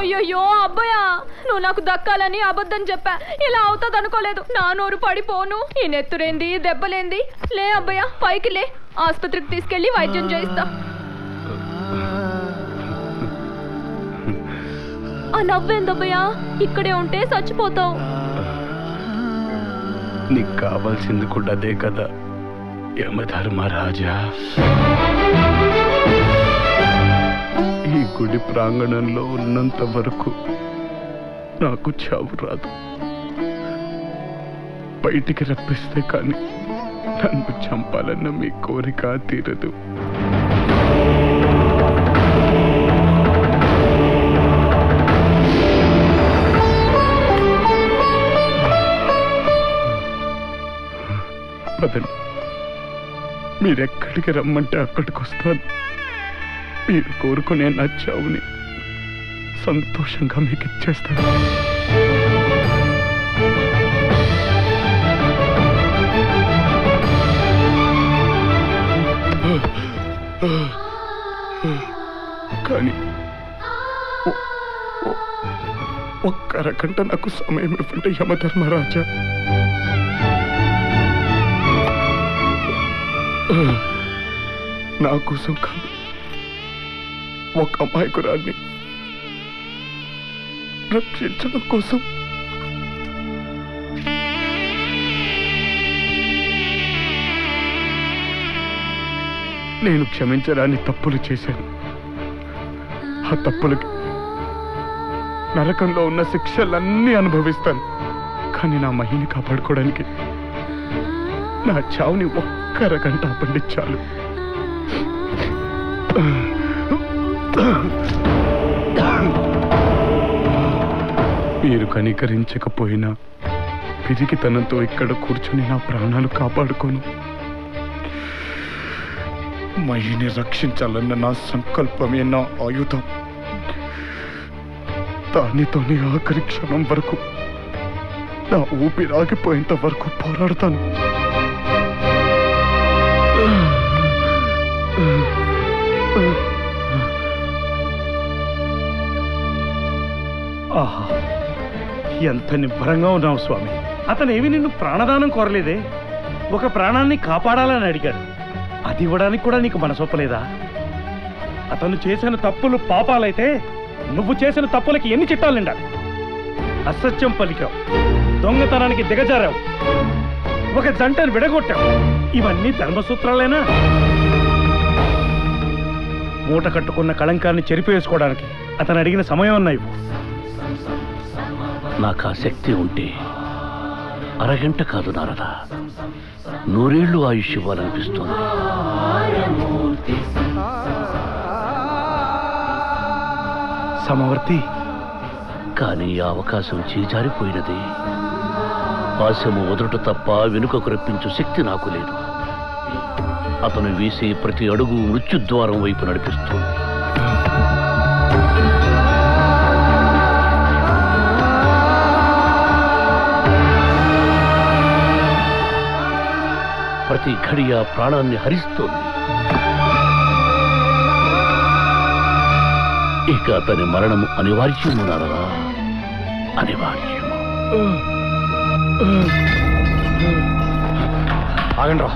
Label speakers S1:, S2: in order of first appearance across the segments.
S1: అయ్యయ్యో అబ్బయ్యా, నువ్వు నాకు దక్కాలని అబద్ధం చెప్పా. ఇలా అవుతుంది అనుకోలేదు. నా నోరు పడిపోను. ఈ నెత్తురేంది, దెబ్బలేంది. లే అబ్బయ్యా, పైకి లే. ఆస్పత్రికి తీసుకెళ్లి వైద్యం చేయిస్తా. ఆ నవ్వేందబ్బయ్యా, ఇక్కడే ఉంటే చచ్చిపోతావు.
S2: నీకు కావాల్సింది కూడా అదే కదా యమధర్మరాజా. ఈ గుడి ప్రాంగణంలో ఉన్నంత వరకు నాకు చావు రాదు. బయటికి రప్పిస్తే కానీ నన్ను చంపాలన్న మీ కోరిక తీరదు. పదండి, మీరెక్కడికి రమ్మంటే అక్కడికి వస్తాను. మీరు కోరుకునే నా చావుని సంతోషంగా మీకు ఇచ్చేస్తాను. కానీ ఒక్క అరగంట నాకు సమయం ఇవ్వండి యమధర్మరాజా. నా కోసం కాదు, ఒక అమాయకురాన్ని రక్షించడం కోసం. నేను క్షమించరాని తప్పులు చేశాను. ఆ తప్పులకి నరకంలో ఉన్న శిక్షలన్నీ అనుభవిస్తాను. కానీ నా మహిని కాపాడుకోవడానికి నా చావుని ఒక్క అరగంట ఆపండి చాలు. మీరు కనికరించకపోయినా పిరికితనంతో ఇక్కడ కూర్చొని నా ప్రాణాలు కాపాడుకోను. మహిని రక్షించాలన్న నా సంకల్పమే నా ఆయుధం. దానితోనే ఆఖరి క్షణం వరకు, నా ఊపిరాగిపోయేంత వరకు పోరాడతాను.
S3: ఆహా, ఎంత నిబ్బరంగా ఉన్నావు స్వామి. అతనేమి నిన్ను ప్రాణదానం కోరలేదే, ఒక ప్రాణాన్ని కాపాడాలని అడిగాడు. అది ఇవ్వడానికి కూడా నీకు మనసొప్పలేదా? అతను చేసిన తప్పులు పాపాలైతే నువ్వు చేసిన తప్పులకి ఎన్ని చిట్టాలు నిండాలి? అసత్యం పలికావు, దొంగతనానికి దిగజారావు, ఒక జంటను విడగొట్టావు. ఇవన్నీ ధర్మసూత్రాలేనా? మూట కట్టుకున్న కళంకాన్ని చెరిపేసుకోవడానికి అతను అడిగిన సమయం అన్నాయి.
S4: నాకు ఆ శక్తి ఉంటే అరగంట కాదు నారదా, 100 ఏళ్ళు ఆయుష్ ఇవ్వాలనిపిస్తోంది.
S3: సమవర్తి,
S4: కానీ ఆ అవకాశం చేజారిపోయినది. ఆశము వదుట తప్ప వెనుకకు రప్పించు శక్తి నాకు లేదు. అతను వేసే ప్రతి అడుగు మృత్యుద్వారం వైపు నడిపిస్తుంది. ప్రతి ఘడియ ప్రాణాన్ని హరిస్తోంది. ఇక అతని మరణము అనివార్యము నారదా, అనివార్యము.
S3: ఆగండ్రా.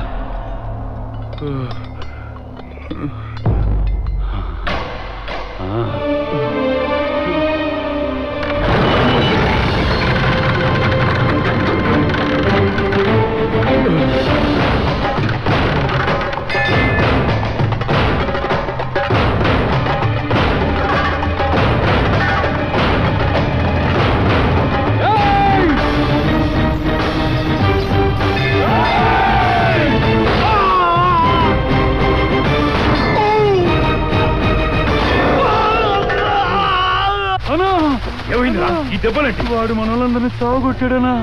S3: ఈ దెబ్బలంటే వాడు మనలందరినీ సాగుకొట్టాడనా?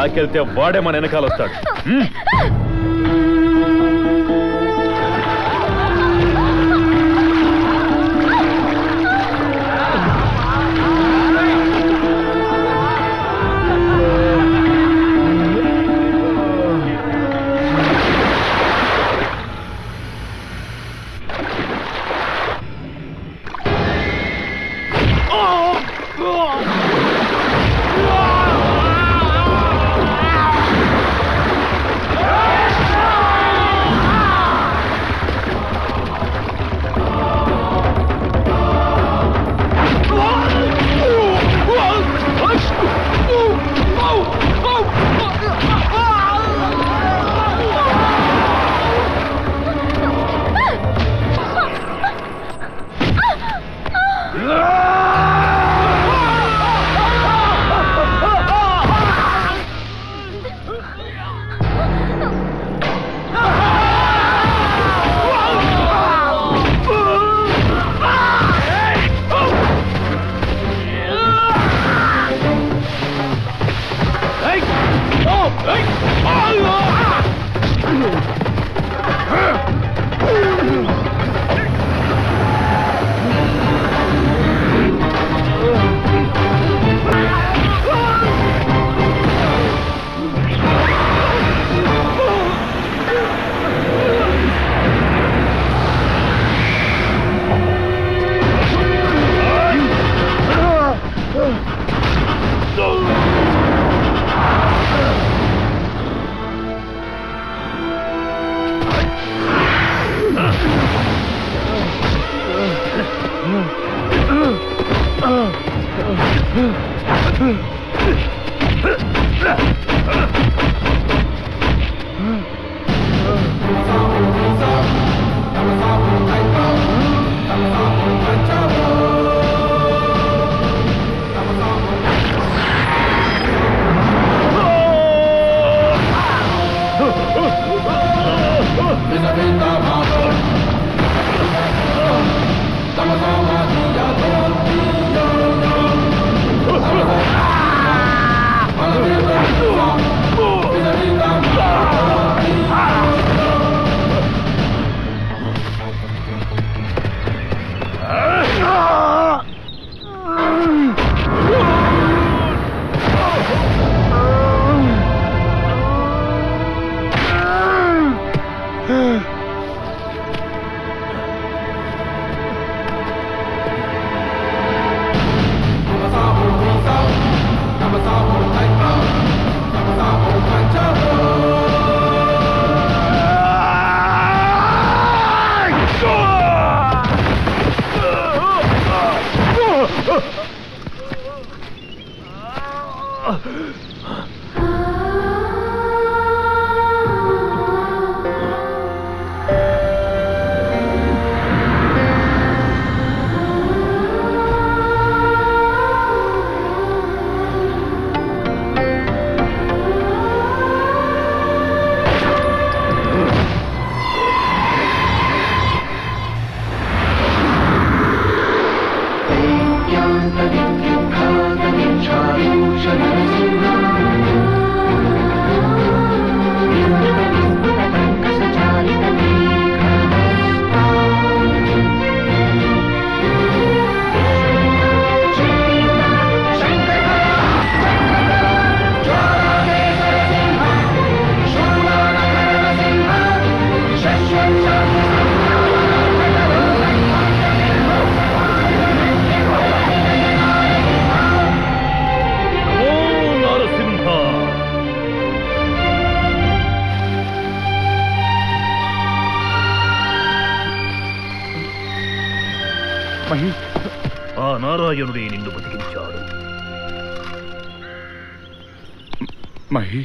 S5: లాక్కెళ్తే వాడే మన వెనకాల వస్తాడు.
S4: ఆ నారాయణుడే నిన్ను బతికించాడు.
S2: మహి,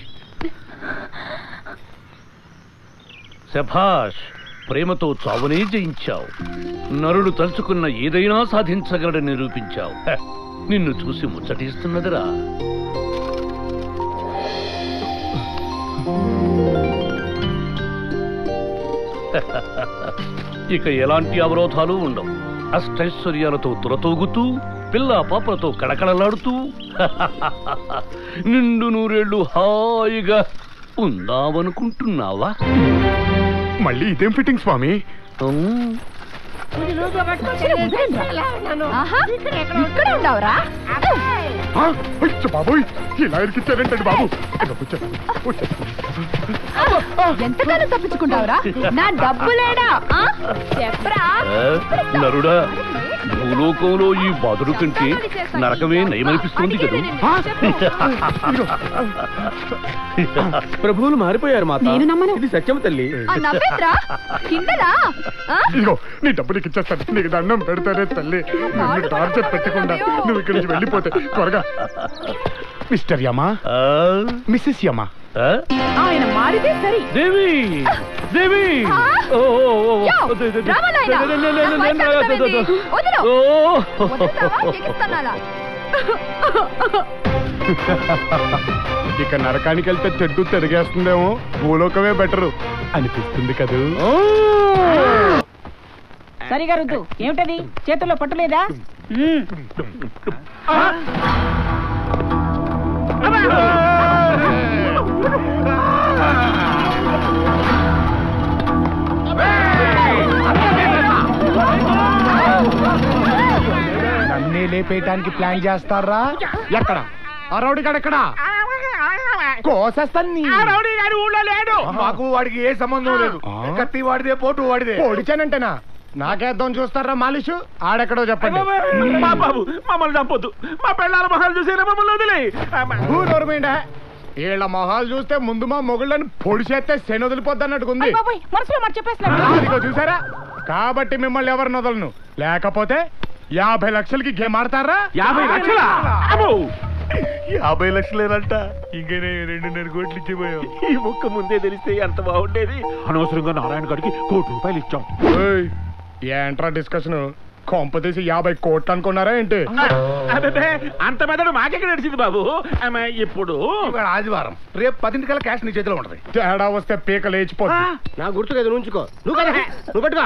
S4: శభాష్, ప్రేమతో చావునే జయించావు. నరుడు తలుచుకున్న ఏదైనా సాధించగలడని నిరూపించావు. నిన్ను చూసి ముచ్చటిస్తున్నదిరా. ఇక ఎలాంటి అవరోధాలు ఉండవు. అష్టైశ్వర్యాలతో తురతూగుతూ పిల్ల పాపలతో కళకళలాడుతూ నిండు నూరేళ్లు హాయిగా ఉందామనుకుంటున్నావా?
S2: మళ్ళీ ఇదేం ఫిట్టింగ్ స్వామి?
S1: ఇక్కడ ఉండవురా
S2: బాబోయ్, ఇలా ఇరికిచ్చారంటండి బాబు.
S1: ఎంతకాలం తప్పించుకుంటావురా? నా డబ్బు లేడా? చెప్పరా
S4: నరుడా, భూలోకంలో ఈ బాధుడు కంటే నరకమే నయమనిపిస్తుంది కదా.
S6: ప్రభువులు మారిపోయారు మాత.
S1: నేను నమ్మను.
S6: ఇది సత్యం తల్లి.
S2: ఇదిగో నీ డబ్బు నీకు ఇచ్చేస్తాను. నీకు దండం పెడతానే తల్లి. నన్ను టార్చర్ పెట్టకుండా నువ్వు ఇక్కడి నుంచి వెళ్ళిపోతే త్వరగా. మిస్టర్ యమా, మిస్సెస్ యమా,
S1: ఆయన మారితే సరి.
S4: దేవి దేవి
S2: ఇక నరకానికి వెళ్తే తెడ్డు తిరిగేస్తుందేమో, భూలోకమే బెటరు అనిపిస్తుంది కదూ.
S7: సరిగా రుద్దు. ఏమిటది చేతుల్లో పట్టులేదా?
S6: నన్నే లేపేయటానికి ప్లాన్ చేస్తారా?
S2: ఎక్కడ ఆ రౌడీ గాడు? ఎక్కడ
S6: కోసేస్తాను. ఊళ్ళో లేడు. మాకు వాడికి ఏ సంబంధం లేదు. కత్తి వాడిదే, పోటు వాడిదే. పొడిచానంటేనా నాకేద్దాం చూస్తారా మాలిషు? ఆడెక్కడో చెప్పండి.
S3: మా బాబు మమ్మల్ని చంపొద్దు. మా పెళ్ళాల మొహాలు చూసేలా మమ్మల్ని వదిలే.
S2: వీళ్ళ మొహాలు చూస్తే ముందు మా మొగుళ్ళని పొడి చేస్తే శని వదిలిపోద్ది అన్నట్టుకుంది.
S7: మనసులో మాట చెప్పేస్తున్నాడు.
S2: చూసారా? కాబట్టి మిమ్మల్ని ఎవరిని వదలను. లేకపోతే 50 లక్షలకి గేమ్ ఆడతారా?
S3: 50 లక్షలా?
S2: 50 లక్షలేనంట. ఇంకా 2.5 కోట్లు ఇచ్చిపోయావు.
S3: ఈ ముక్క ముందే తెలిస్తే ఎంత బాగుండేది. అనవసరంగా నారాయణ గారికి ₹1,00,00,000 ఇచ్చాం.
S2: ఏంట్రా డిస్కషన్? కొంపతీసి 50 కోట్లు అనుకున్నారా ఏంటి?
S3: అంత మెదడు మాకెక్కడ నడిచింది బాబు. ఇప్పుడు
S6: ఆదివారం, రేపు 10 క్యాష్ నీ చేతిలో ఉంటది.
S2: తేడా వస్తే పీక లేచిపోతుంది.
S6: నా గుర్తు కదా ఉంచుకో. నువ్వు కదా, నువ్వు పెట్టుకో.